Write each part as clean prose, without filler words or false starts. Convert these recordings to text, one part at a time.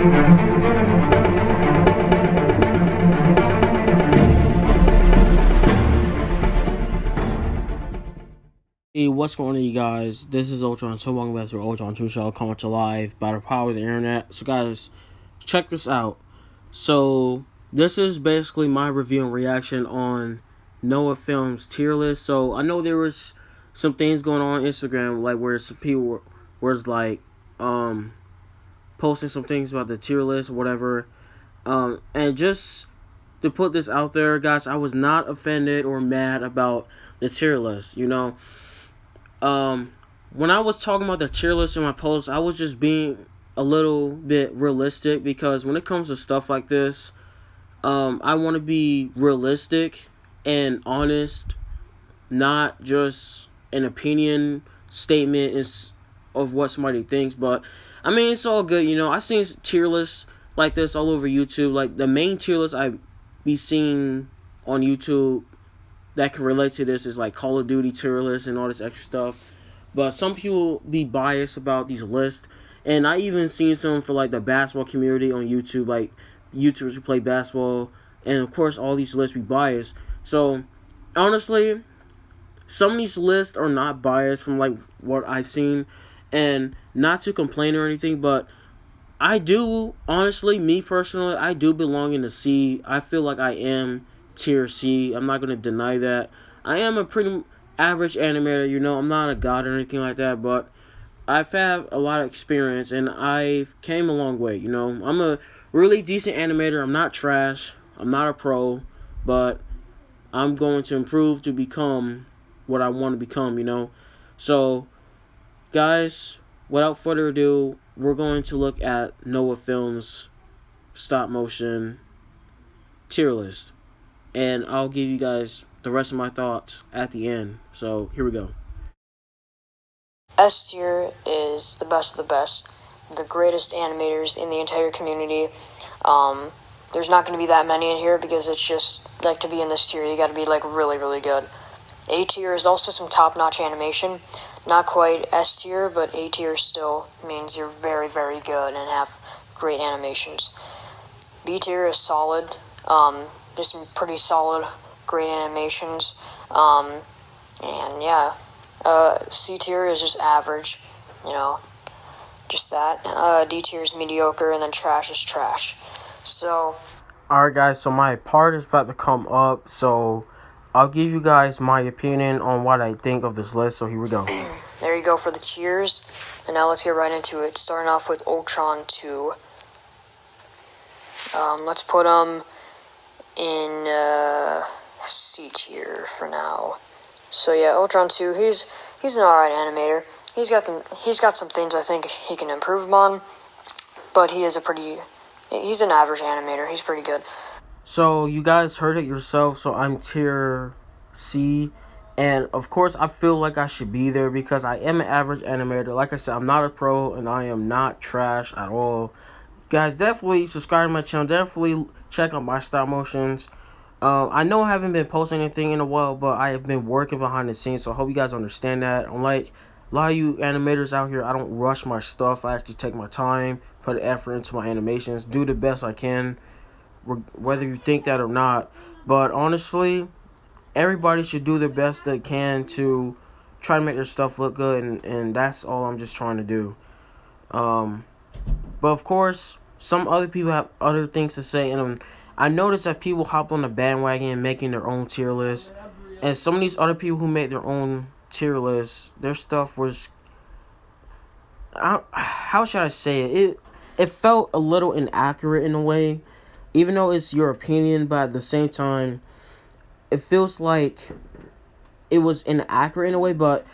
Hey, what's going on, you guys? This is UltronTu. Welcome back to the UltronTu show, coming to live by the power of the internet. So, guys, check this out. So, this is basically my review and reaction on Noah Films tier list. So, I know there was some things going on Instagram, like where some people were like, posting some things about the tier list or whatever. And just to put this out there, guys, I was not offended or mad about the tier list. When I was talking about the tier list in my post, I was just being a little bit realistic, because when it comes to stuff like this, I want to be realistic and honest, not just an opinion statement of what somebody thinks. But I mean, it's all good, I seen tier lists like this all over YouTube. Like, the main tier list I be seeing on YouTube that can relate to this is like Call of Duty tier lists and all this extra stuff. But some people be biased about these lists, and I even seen some for like the basketball community on YouTube, like YouTubers who play basketball, and of course all these lists be biased. So honestly, some of these lists are not biased from like what I've seen, and not to complain or anything, but I do, honestly, me personally, I do belong in the C. I feel like I am tier C. I'm not going to deny that. I am a pretty average animator, I'm not a god or anything like that, but I've had a lot of experience, and I've came a long way, I'm a really decent animator. I'm not trash. I'm not a pro, but I'm going to improve to become what I want to become. So, guys, without further ado, we're going to look at Noah Films stop motion tier list, and I'll give you guys the rest of my thoughts at the end. So here we go. S tier is the best of the best, the greatest animators in the entire community. There's not going to be that many in here, because it's just like, to be in this tier, you got to be like really, really good. A tier is also some top-notch animation. Not quite S tier, but A tier still means you're very, very good and have great animations. B tier is solid. Just some pretty solid, great animations. And yeah. C tier is just average, just that. D tier is mediocre, and then trash is trash. So, alright, guys, so my part is about to come up, so I'll give you guys my opinion on what I think of this list. So here we go. There you go for the tiers, and now let's get right into it. Starting off with UltronTu. Let's put him in C tier for now. So yeah, UltronTu, he's an alright animator. He's got some things I think he can improve on, but he's an average animator. He's pretty good. So you guys heard it yourself. So I'm tier C, and of course I feel like I should be there because I am an average animator. Like I said, I'm not a pro, and I am not trash at all. Guys, definitely subscribe to my channel. Definitely check out my stop motions. I know I haven't been posting anything in a while, but I have been working behind the scenes, so I hope you guys understand that. Unlike a lot of you animators out here, I don't rush my stuff. I actually take my time, put effort into my animations, do the best I can, whether you think that or not. But honestly, everybody should do the best they can to try to make their stuff look good, and that's all I'm just trying to do. But of course, some other people have other things to say, and I noticed that people hop on the bandwagon making their own tier list, and some of these other people who made their own tier lists, their stuff was, how should I say it? It felt a little inaccurate in a way, even though it's your opinion, but at the same time, it feels like it was inaccurate in a way. But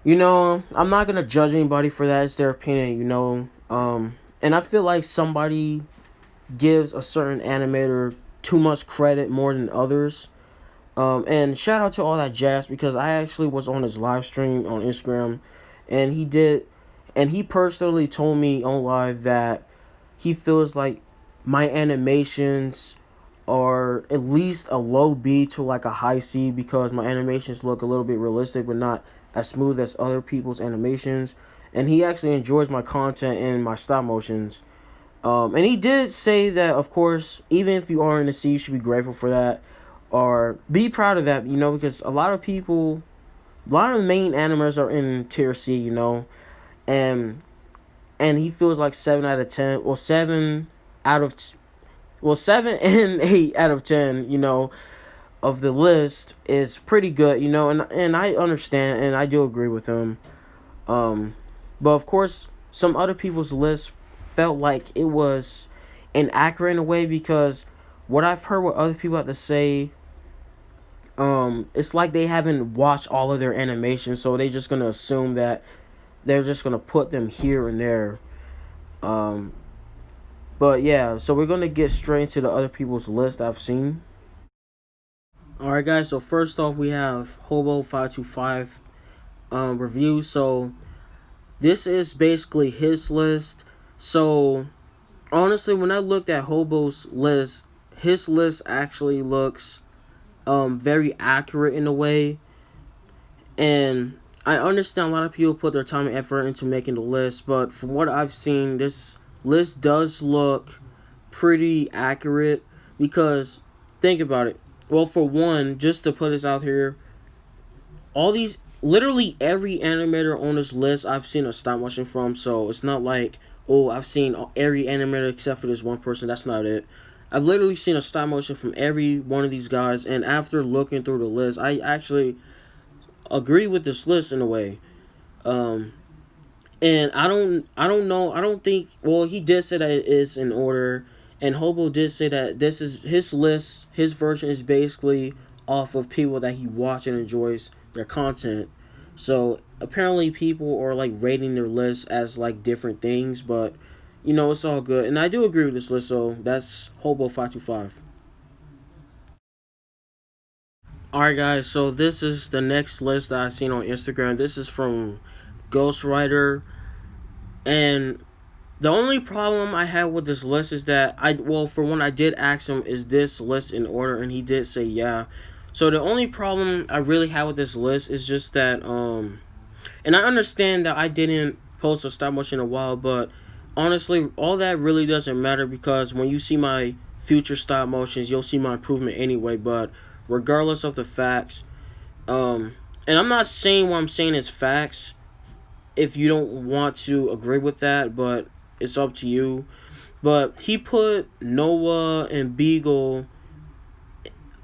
I'm not gonna judge anybody for that. It's their opinion, and I feel like somebody gives a certain animator too much credit more than others. And shout out to all that jazz, because I actually was on his live stream on Instagram, and he personally told me on live that he feels like my animations are at least a low B to like a high C, because my animations look a little bit realistic but not as smooth as other people's animations. And he actually enjoys my content and my stop motions. And he did say that, of course, even if you are in the C, you should be grateful for that, or be proud of that. Because a lot of people, a lot of the main animers are in tier C. And he feels like 7 out of 10, well 7 and 8 out of 10. Of the list is pretty good. And I understand and I do agree with him. But of course, some other people's lists felt like it was inaccurate in a way, because what I've heard what other people have to say, it's like they haven't watched all of their animations, so they just gonna assume that they're just gonna put them here and there. Um, but yeah, so we're gonna get straight into the other people's list I've seen. All right, guys. So first off, we have Hobo 525 review. So this is basically his list. So honestly, when I looked at Hobo's list, his list actually looks very accurate in a way. And I understand a lot of people put their time and effort into making the list, but from what I've seen, this list does look pretty accurate. Because think about it. Well, for one, just to put this out here, all these, literally every animator on this list I've seen a stop motion from. So it's not like, oh, I've seen every animator except for this one person. That's not it. I've literally seen a stop motion from every one of these guys, and after looking through the list, I actually agree with this list in a way. Um, and I don't know. I don't think. Well, he did say that it is in order, and Hobo did say that this is his list. His version is basically off of people that he watches and enjoys their content. So apparently, people are like rating their list as like different things, but it's all good. And I do agree with this list. So that's Hobo 525. Alright, guys, so this is the next list that I seen on Instagram. This is from Ghostwriter. And the only problem I had with this list is that for one, I did ask him, is this list in order? And he did say yeah. So the only problem I really had with this list is just that, and I understand that I didn't post a stop motion in a while, but honestly, all that really doesn't matter, because when you see my future stop motions, you'll see my improvement anyway. But regardless of the facts, and I'm not saying what I'm saying is facts if you don't want to agree with that, but it's up to you. But he put Noah and Beagle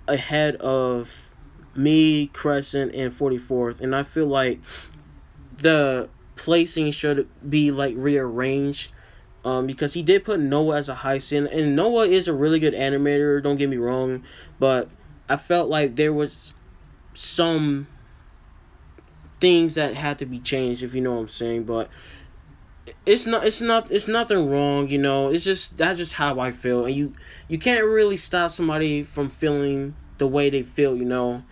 ahead of me, Crescent, and 44th, and I feel like the placing should be like rearranged. Because he did put Noah as a high sin, and Noah is a really good animator, don't get me wrong, but I felt like there was some things that had to be changed, if you know what I'm saying. But it's nothing wrong. It's just, that's just how I feel, and you can't really stop somebody from feeling the way they feel.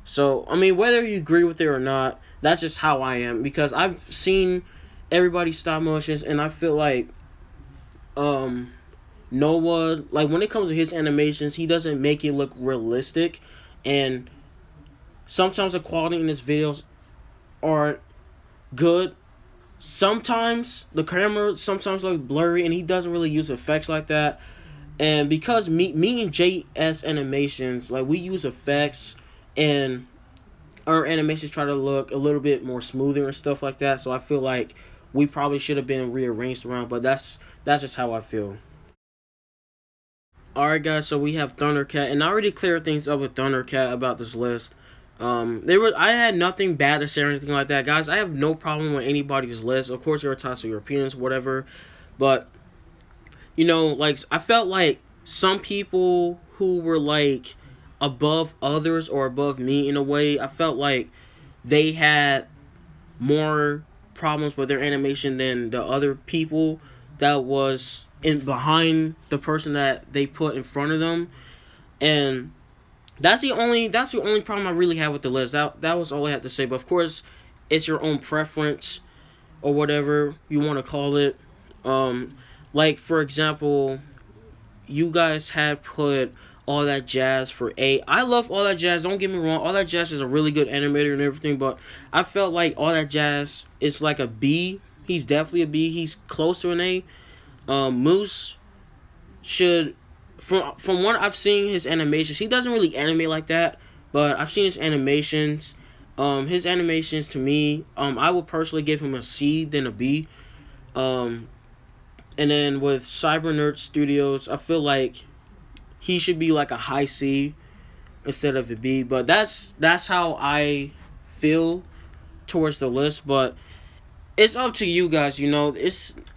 So I mean, whether you agree with it or not, that's just how I am, because I've seen everybody's stop motions, and I feel like Noah, like when it comes to his animations, he doesn't make it look realistic, and sometimes the quality in his videos aren't good. Sometimes the camera sometimes look blurry, and he doesn't really use effects like that. And because me and JS Animations, like, we use effects, and our animations try to look a little bit more smoother and stuff like that. So I feel like we probably should have been rearranged around, but that's just how I feel. Alright, guys, so we have Thundercat, and I already cleared things up with Thundercat about this list. I had nothing bad to say or anything like that, guys. I have no problem with anybody's list. Of course, you're entitled to your opinions, whatever. But like, I felt like some people who were like above others or above me in a way, I felt like they had more problems with their animation than the other people that was in behind the person that they put in front of them. And that's the only problem I really had with the list. That was all I had to say. But of course, it's your own preference or whatever you want to call it. Like, for example, you guys had put All That Jazz for A. I love All That Jazz, don't get me wrong. All That Jazz is a really good animator and everything, but I felt like All That Jazz is like a B. He's definitely a B. He's close to an A. Moose should, from what I've seen his animations, he doesn't really animate like that, but I've seen his animations. His animations to me, I would personally give him a C than a B. And then with Cyber Nerd Studios, I feel like he should be like a high C instead of a B. But that's how I feel towards the list. But it's up to you guys.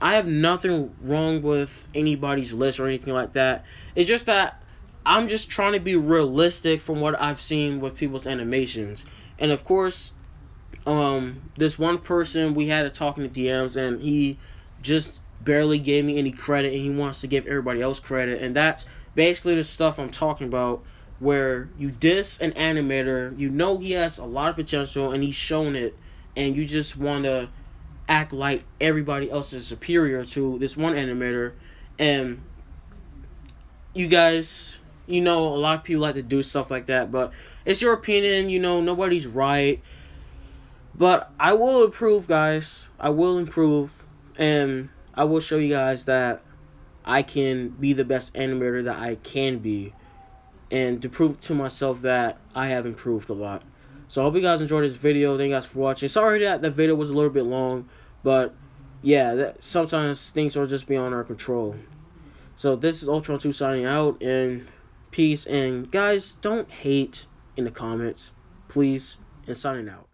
I have nothing wrong with anybody's list or anything like that. It's just that I'm just trying to be realistic from what I've seen with people's animations. And of course, this one person, we had a talk in the DMs, and he just barely gave me any credit, and he wants to give everybody else credit. And that's basically the stuff I'm talking about, where you diss an animator, he has a lot of potential, and he's shown it, and you just want to act like everybody else is superior to this one animator. And you guys, a lot of people like to do stuff like that, but it's your opinion. Nobody's right. But I will improve, guys. I will improve, and I will show you guys that I can be the best animator that I can be, and to prove to myself that I have improved a lot. So I hope you guys enjoyed this video. Thank you guys for watching. Sorry that the video was a little bit long, but yeah, sometimes things are just beyond our control. So this is UltronTu signing out, and peace. And guys, don't hate in the comments, please. And signing out.